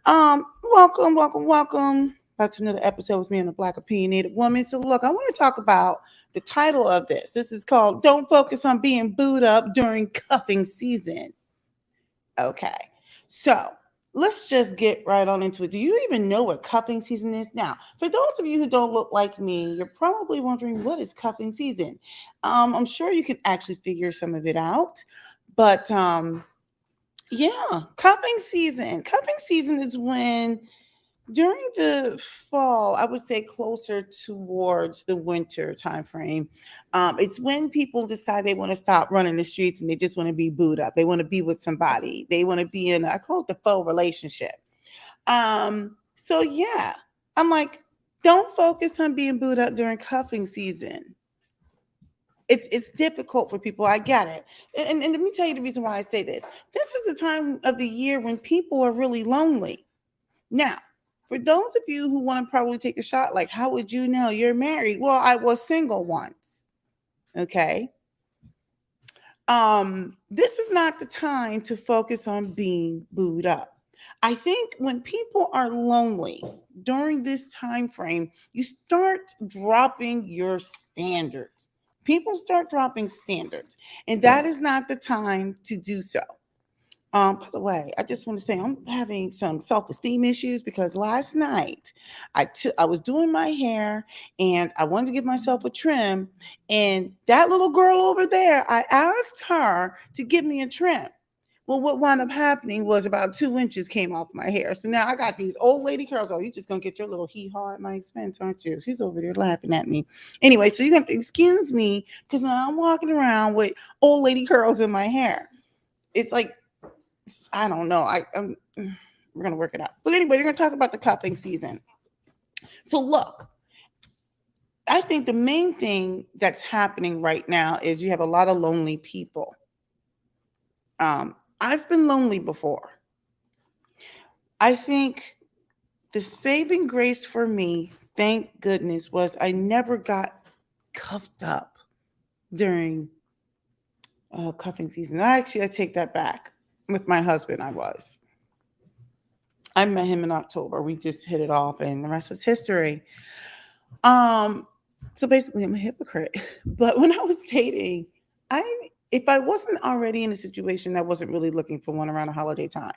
Welcome back to another episode with me and a Black opinionated woman. So, look, I want to talk about the title of this. This is called "Don't Focus on Being Booed Up During Cuffing Season." Okay, so let's just get right on into it. Do you even know what cuffing season is? Now, for those of you who don't look like me, you're probably wondering what is cuffing season. I'm sure you can actually figure some of it out, but yeah, cuffing season. Cuffing season is when during the fall, I would say closer towards the winter time frame. It's when people decide they want to stop running the streets and they just want to be booed up. They want to be with somebody. They want to be in, I call it the faux relationship. So yeah, I'm like, don't focus on being booed up during cuffing season. It's difficult for people. I get it. And let me tell you the reason why I say this. This is the time of the year when people are really lonely. Now, for those of you who want to probably take a shot, like, how would you know you're married? Well, I was single once. Okay. This is not the time to focus on being booed up. I think when people are lonely during this time frame, you start dropping your standards. People start dropping standards, and that is not the time to do so. By the way, I just want to say I'm having some self-esteem issues because last night I was doing my hair and I wanted to give myself a trim, and that little girl over there, I asked her to give me a trim. Well, what wound up happening was about 2 inches came off my hair. So now I got these old lady curls. Oh, you just gonna get your little hee haw at my expense, aren't you? She's over there laughing at me. Anyway, so you have to excuse me because now I'm walking around with old lady curls in my hair. It's like I don't know. We're gonna work it out. But anyway, we're gonna talk about the cupping season. So look, I think the main thing that's happening right now is you have a lot of lonely people. I've been lonely before. I think the saving grace for me, thank goodness, was I never got cuffed up during cuffing season. I take that back. With my husband, I was. I met him in October. We just hit it off, and the rest was history. Um, so basically, I'm a hypocrite. But when I was dating, I if I wasn't already in a situation, I wasn't really looking for one around the holiday time.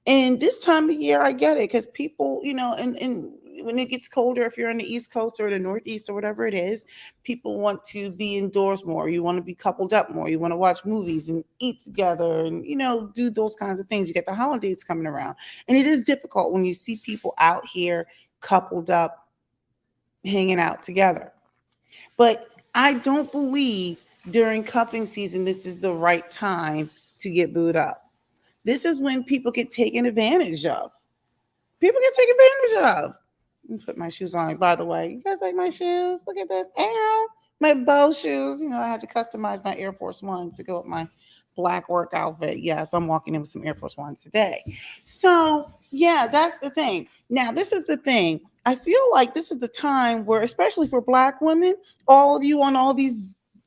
And this time of year, I get it because people, and when it gets colder, if you're on the East Coast or the Northeast or whatever it is, people want to be indoors more. You want to be coupled up more. You want to watch movies and eat together and, do those kinds of things. You get the holidays coming around. And it is difficult when you see people out here coupled up, hanging out together. But I don't believe during cuffing season, this is the right time to get booed up. This is when people get taken advantage of. People get taken advantage of. Let me put my shoes on. By the way, you guys like my shoes? Look at this. Arrow. My bow shoes. I had to customize my Air Force Ones to go with my black work outfit. Yes, I'm walking in with some Air Force Ones today. So, yeah, that's the thing. Now, this is the thing. I feel like this is the time where, especially for Black women, all of you on all these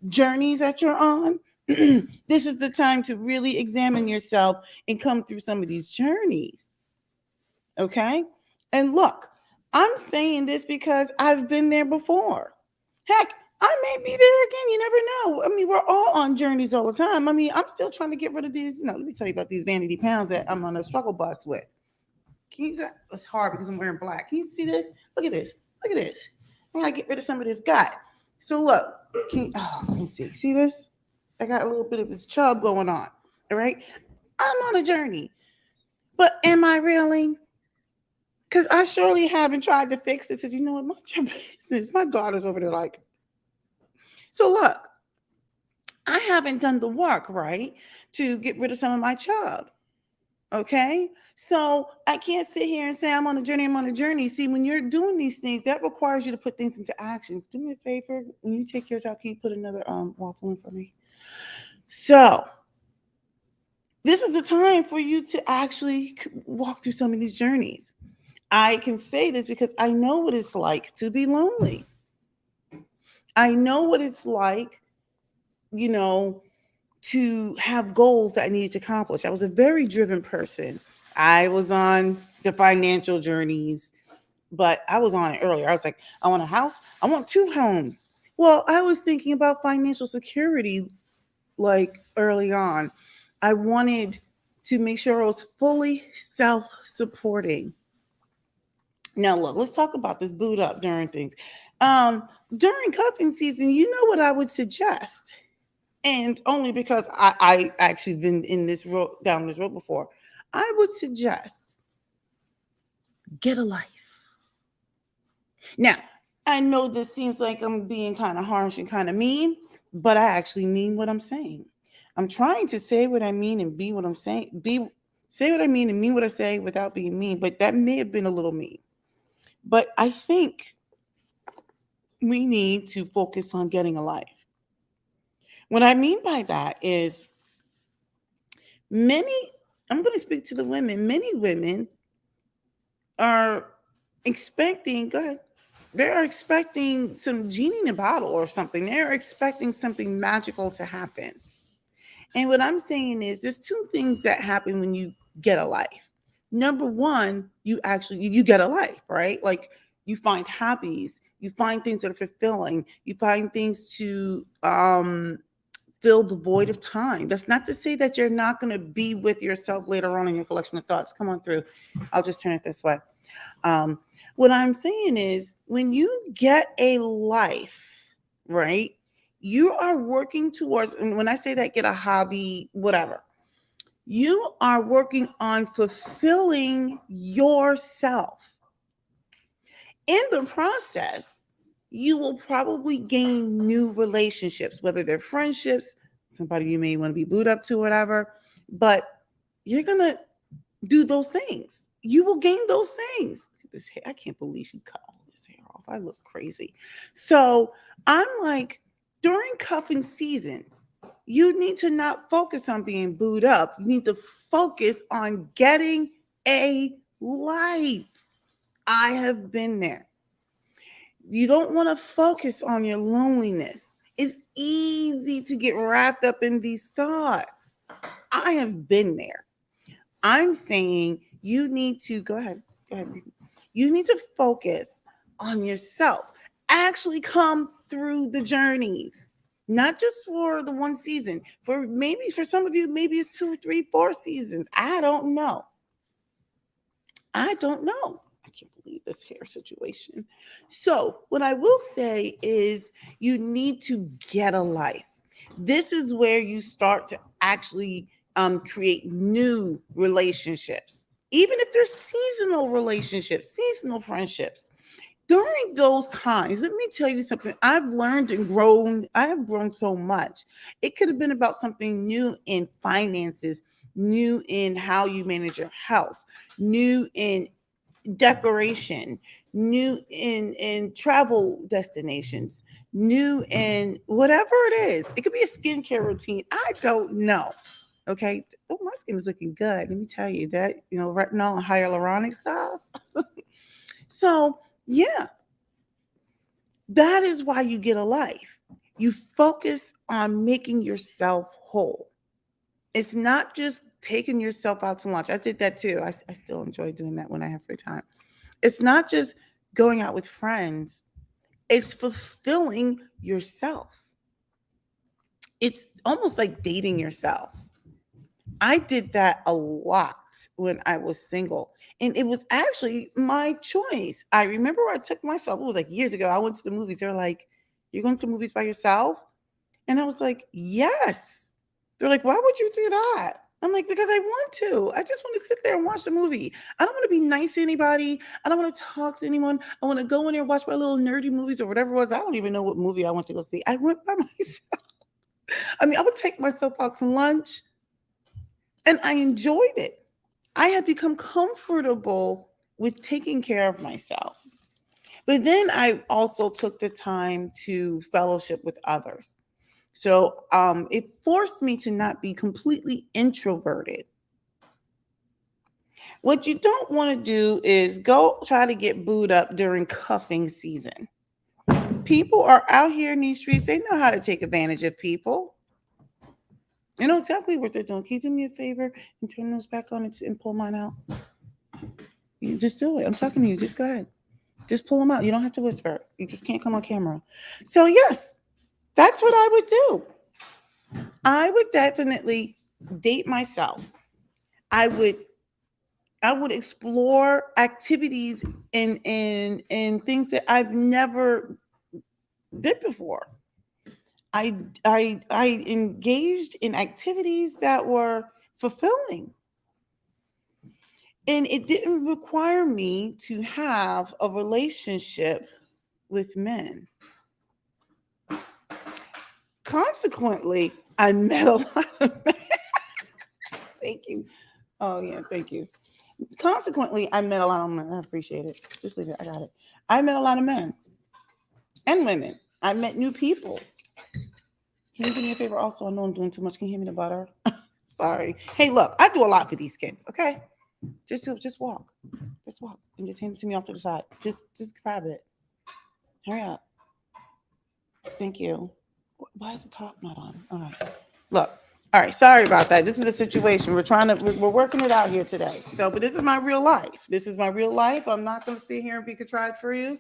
journeys that you're on, this is the time to really examine yourself and come through some of these journeys. Okay. And look, I'm saying this because I've been there before. Heck, I may be there again. You never know. I mean, we're all on journeys all the time. I mean, I'm still trying to get rid of these. Let me tell you about these vanity pounds that I'm on a struggle bus with. Can you see that? It's hard because I'm wearing black. Can you see this? Look at this. Look at this. I gotta get rid of some of this gut. So look, let me see. See this? I got a little bit of this chub going on. All right. I'm on a journey. But am I really? Because I surely haven't tried to fix this. And you know what? My business. My daughter's over there like. So look, I haven't done the work, right? To get rid of some of my chub. Okay. So I can't sit here and say I'm on a journey. I'm on a journey. See, when you're doing these things, that requires you to put things into action. Do me a favor. When you take yours out, can you put another waffle in for me? So this is the time for you to actually walk through some of these journeys. I can say this because I know what it's like to be lonely. I know what it's like, you know, to have goals that I needed to accomplish. I was a very driven person. I was on the financial journeys, but I was on it earlier. I was like, I want a house, I want two homes. Well, I was thinking about financial security like early on. I wanted to make sure I was fully self supporting. Now, look, let's talk about this boot up during things. Um, During cuffing season, you know what I would suggest, and only because I actually been in this road down this road before, I would suggest get a life. Now, I know this seems like I'm being kind of harsh and kind of mean, but I actually mean what I'm saying. I'm trying to say what I mean and be what I'm saying. Say what I mean and mean what I say without being mean, but that may have been a little mean. But I think we need to focus on getting a life. What I mean by that is many, I'm going to speak to the women, many women are expecting, go ahead, they're expecting some genie in a bottle or something. They're expecting something magical to happen. And what I'm saying is there's two things that happen when you get a life. Number one, you get a life, right? Like you find hobbies, you find things that are fulfilling, you find things to fill the void of time. That's not to say that you're not going to be with yourself later on in your collection of thoughts. Come on through. I'll just turn it this way. Um, what I'm saying is when you get a life, right? You are working towards, and when I say that, get a hobby, whatever, you are working on fulfilling yourself. In the process, you will probably gain new relationships, whether they're friendships, somebody you may want to be booed up to, whatever, but you're going to do those things. You will gain those things. This hair, I can't believe she cut all this hair off. I look crazy. So I'm like, during cuffing season, you need to not focus on being booed up. You need to focus on getting a life. I have been there. You don't want to focus on your loneliness. It's easy to get wrapped up in these thoughts. I have been there. I'm saying you need to go ahead. Go ahead. You need to focus on yourself. Actually come through the journeys. Not just for the one season. For some of you, maybe it's 2, 3, 4 seasons. I don't know. I don't know. I can't believe this hair situation. So, what I will say is you need to get a life. This is where you start to actually create new relationships, even if they're seasonal relationships, seasonal friendships. During those times, let me tell you something. I've learned and grown. I have grown so much. It could have been about something new in finances, new in how you manage your health, new in decoration, new in travel destinations, new in whatever it is. It could be a skincare routine. I don't know. Okay. Oh, my skin is looking good. Let me tell you that, retinol and hyaluronic stuff. So, yeah, that is why you get a life. You focus on making yourself whole. It's not just taking yourself out to lunch. I did that too. I still enjoy doing that when I have free time. It's not just going out with friends, it's fulfilling yourself. It's almost like dating yourself. I did that a lot when I was single. And it was actually my choice. I remember I took myself, it was like years ago. I went to the movies. They're like, "You're going to the movies by yourself?" And I was like, "Yes." They're like, "Why would you do that?" I'm like, "Because I want to. I just want to sit there and watch the movie. I don't want to be nice to anybody. I don't want to talk to anyone. I want to go in there and watch my little nerdy movies or whatever it was. I don't even know what movie I went to go see. I went by myself. I mean, I would take myself out to lunch and I enjoyed it. I had become comfortable with taking care of myself. But then I also took the time to fellowship with others. So it forced me to not be completely introverted. What you don't want to do is go try to get booed up during cuffing season. People are out here in these streets, they know how to take advantage of people. You know exactly what they're doing. Can you do me a favor and turn those back on and pull mine out? You just do it. I'm talking to you. Just go ahead. Just pull them out. You don't have to whisper. You just can't come on camera. So yes, that's what I would do. I would definitely date myself. I would I would explore activities and things that I've never did before. I engaged in activities that were fulfilling. And it didn't require me to have a relationship with men. Consequently, I met a lot of men. Thank you. Oh yeah, thank you. Consequently, I met a lot of men. I appreciate it. Just leave it. I got it. I met a lot of men and women. I met new people. Can you do me a favor? Also, I know I'm doing too much. Can you hand me the butter? Sorry. Hey, look, I do a lot for these kids. Okay, just walk, and just hand it to me off to the side. Just grab it. Hurry up. Thank you. Why is the top not on? All right. Look. All right. Sorry about that. This is the situation. We're working it out here today. So, but this is my real life. This is my real life. I'm not going to sit here and be contrived for you.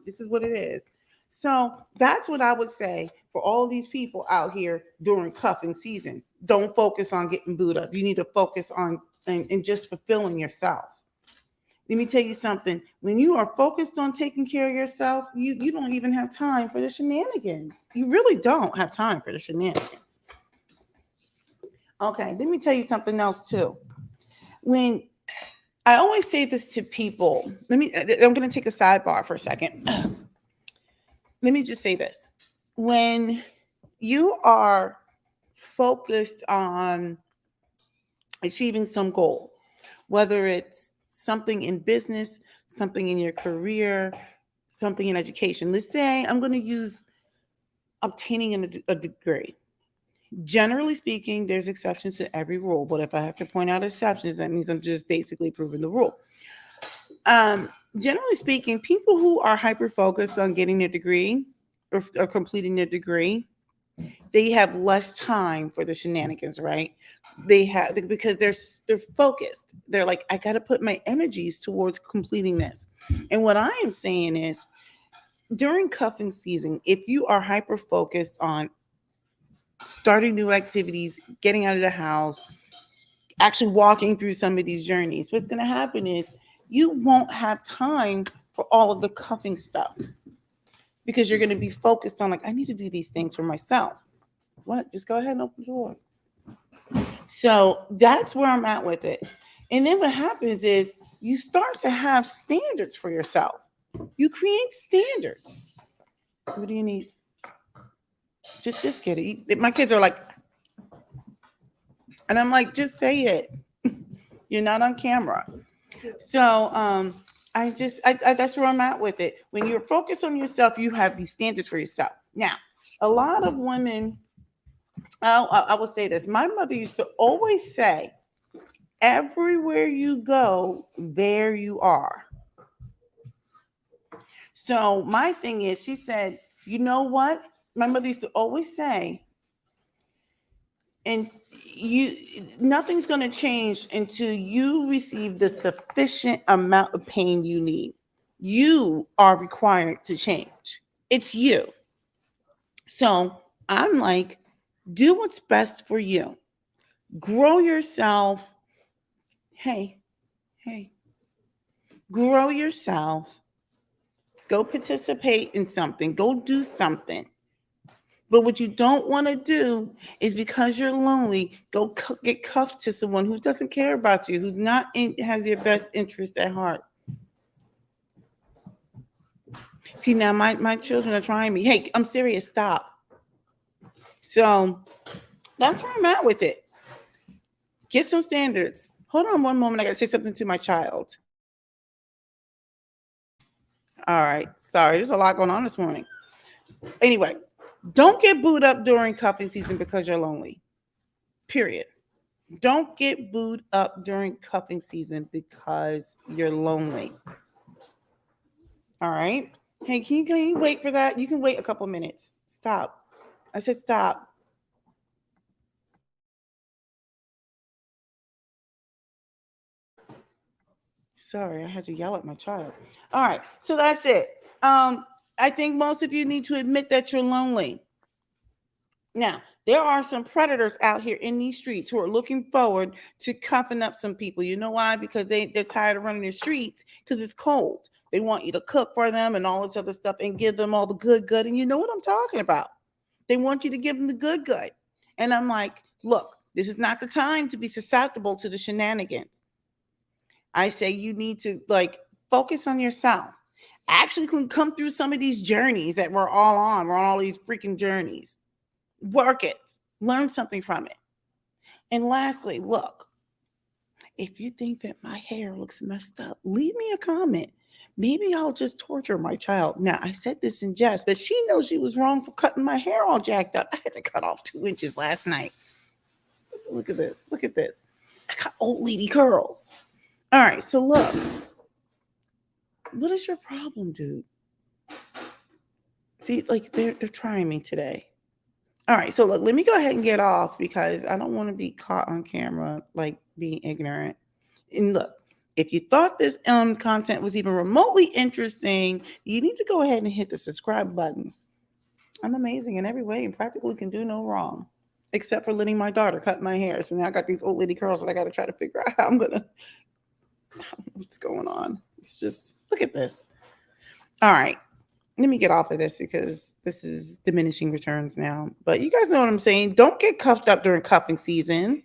This is what it is. So that's what I would say for all these people out here during cuffing season. Don't focus on getting booed up. You need to focus on and just fulfilling yourself. Let me tell you something. When you are focused on taking care of yourself, you don't even have time for the shenanigans. You really don't have time for the shenanigans. Okay, let me tell you something else too. When I always say this to people, I'm going to take a sidebar for a second. Let me just say this. When you are focused on achieving some goal, whether it's something in business, something in your career, something in education. Let's say I'm going to use obtaining a degree. Generally speaking, there's exceptions to every rule, but if I have to point out exceptions, that means I'm just basically proving the rule. Generally speaking, people who are hyper focused on getting their degree or completing their degree, they have less time for the shenanigans, right? They have because they're focused. They're like, I got to put my energies towards completing this. And what I am saying is, during cuffing season, if you are hyper focused on starting new activities, getting out of the house, actually walking through some of these journeys, what's going to happen is you won't have time for all of the cuffing stuff because you're going to be focused on like, I need to do these things for myself. What? Just go ahead and open the door. So that's where I'm at with it. And then what happens is you start to have standards for yourself. You create standards. What do you need? Just get it. My kids are like, and I'm like, just say it. You're not on camera. So I that's where I'm at with it. When you're focused on yourself, you have these standards for yourself. Now, a lot of women, I will say this. My mother used to always say, everywhere you go, there you are. So my thing is, she said, you know what? My mother used to always say, and you nothing's going to change until you receive the sufficient amount of pain you need. You are required to change. It's you. So I'm like, do what's best for you. Grow yourself. Hey, hey, grow yourself. Go participate in something. Go do something. But what you don't want to do is because you're lonely, go get cuffed to someone who doesn't care about you, who's not has your best interest at heart. See, now my children are trying me. Hey, I'm serious. Stop. So that's where I'm at with it. Get some standards. Hold on one moment. I got to say something to my child. All right. Sorry. There's a lot going on this morning. Anyway, don't get booed up during cuffing season because you're lonely. Period. Don't get booed up during cuffing season because you're lonely. All right. Hey, can you wait for that? You can wait a couple minutes. Stop. I said stop. Sorry, I had to yell at my child. All right, so that's it. I think most of you need to admit that you're lonely. Now, there are some predators out here in these streets who are looking forward to cuffing up some people. You know why? Because they're tired of running the streets because it's cold. They want you to cook for them and all this other stuff and give them all the good. And you know what I'm talking about. They want you to give them the good. And I'm like, look, this is not the time to be susceptible to the shenanigans. I say you need to like focus on yourself. Actually, can come through some of these journeys that we're all on. We're on all these freaking journeys. Work it, learn something from it. And lastly, look, if you think that my hair looks messed up, leave me a comment. Maybe I'll just torture my child. Now, I said this in jest, but she knows she was wrong for cutting my hair all jacked up. I had to cut off 2 inches last night. Look at this. Look at this. I got old lady curls. All right, so look. What is your problem, dude? See, like they're trying me today. All right, so look, let me go ahead and get off because I don't want to be caught on camera like being ignorant. And look, if you thought this content was even remotely interesting, you need to go ahead and hit the subscribe button. I'm amazing in every way and practically can do no wrong, except for letting my daughter cut my hair. So now I got these old lady curls that I got to try to figure out how I'm gonna. I don't know what's going on. It's just look at this. All right. Let me get off of this because this is diminishing returns now. But you guys know what I'm saying. Don't get cuffed up during cuffing season.